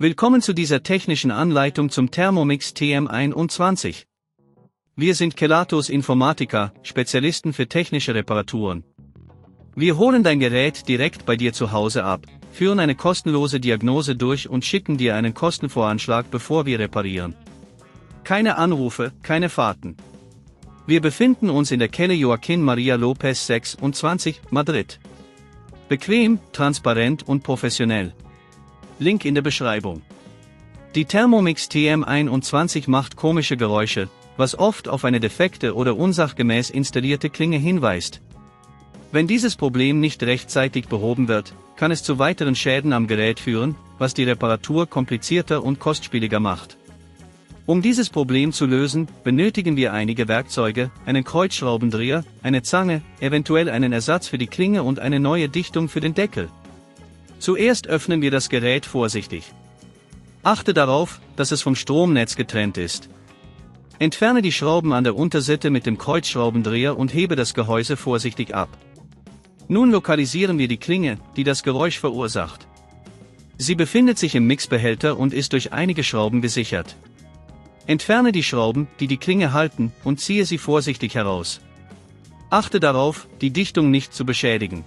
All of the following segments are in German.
Willkommen zu dieser technischen Anleitung zum Thermomix TM21. Wir sind Kelatos Informática, Spezialisten für technische Reparaturen. Wir holen dein Gerät direkt bei dir zu Hause ab, führen eine kostenlose Diagnose durch und schicken dir einen Kostenvoranschlag, bevor wir reparieren. Keine Anrufe, keine Fahrten. Wir befinden uns in der Calle Joaquín María López 26, Madrid. Bequem, transparent und professionell. Link in der Beschreibung. Die Thermomix TM21 macht komische Geräusche, was oft auf eine defekte oder unsachgemäß installierte Klinge hinweist. Wenn dieses Problem nicht rechtzeitig behoben wird, kann es zu weiteren Schäden am Gerät führen, was die Reparatur komplizierter und kostspieliger macht. Um dieses Problem zu lösen, benötigen wir einige Werkzeuge, einen Kreuzschraubendreher, eine Zange, eventuell einen Ersatz für die Klinge und eine neue Dichtung für den Deckel. Zuerst öffnen wir das Gerät vorsichtig. Achte darauf, dass es vom Stromnetz getrennt ist. Entferne die Schrauben an der Unterseite mit dem Kreuzschraubendreher und hebe das Gehäuse vorsichtig ab. Nun lokalisieren wir die Klinge, die das Geräusch verursacht. Sie befindet sich im Mixbehälter und ist durch einige Schrauben gesichert. Entferne die Schrauben, die die Klinge halten, und ziehe sie vorsichtig heraus. Achte darauf, die Dichtung nicht zu beschädigen.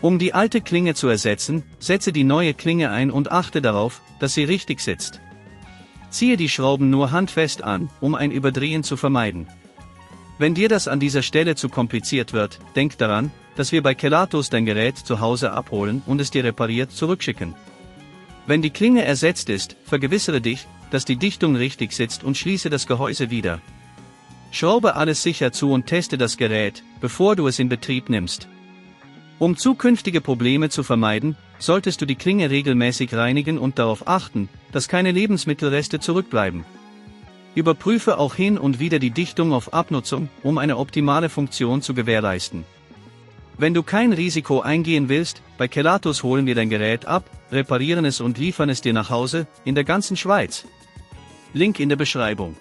Um die alte Klinge zu ersetzen, setze die neue Klinge ein und achte darauf, dass sie richtig sitzt. Ziehe die Schrauben nur handfest an, um ein Überdrehen zu vermeiden. Wenn dir das an dieser Stelle zu kompliziert wird, denk daran, dass wir bei Kelatos dein Gerät zu Hause abholen und es dir repariert zurückschicken. Wenn die Klinge ersetzt ist, vergewissere dich, dass die Dichtung richtig sitzt und schließe das Gehäuse wieder. Schraube alles sicher zu und teste das Gerät, bevor du es in Betrieb nimmst. Um zukünftige Probleme zu vermeiden, solltest du die Klinge regelmäßig reinigen und darauf achten, dass keine Lebensmittelreste zurückbleiben. Überprüfe auch hin und wieder die Dichtung auf Abnutzung, um eine optimale Funktion zu gewährleisten. Wenn du kein Risiko eingehen willst, bei Kelatos holen wir dein Gerät ab, reparieren es und liefern es dir nach Hause, in der ganzen Schweiz. Link in der Beschreibung.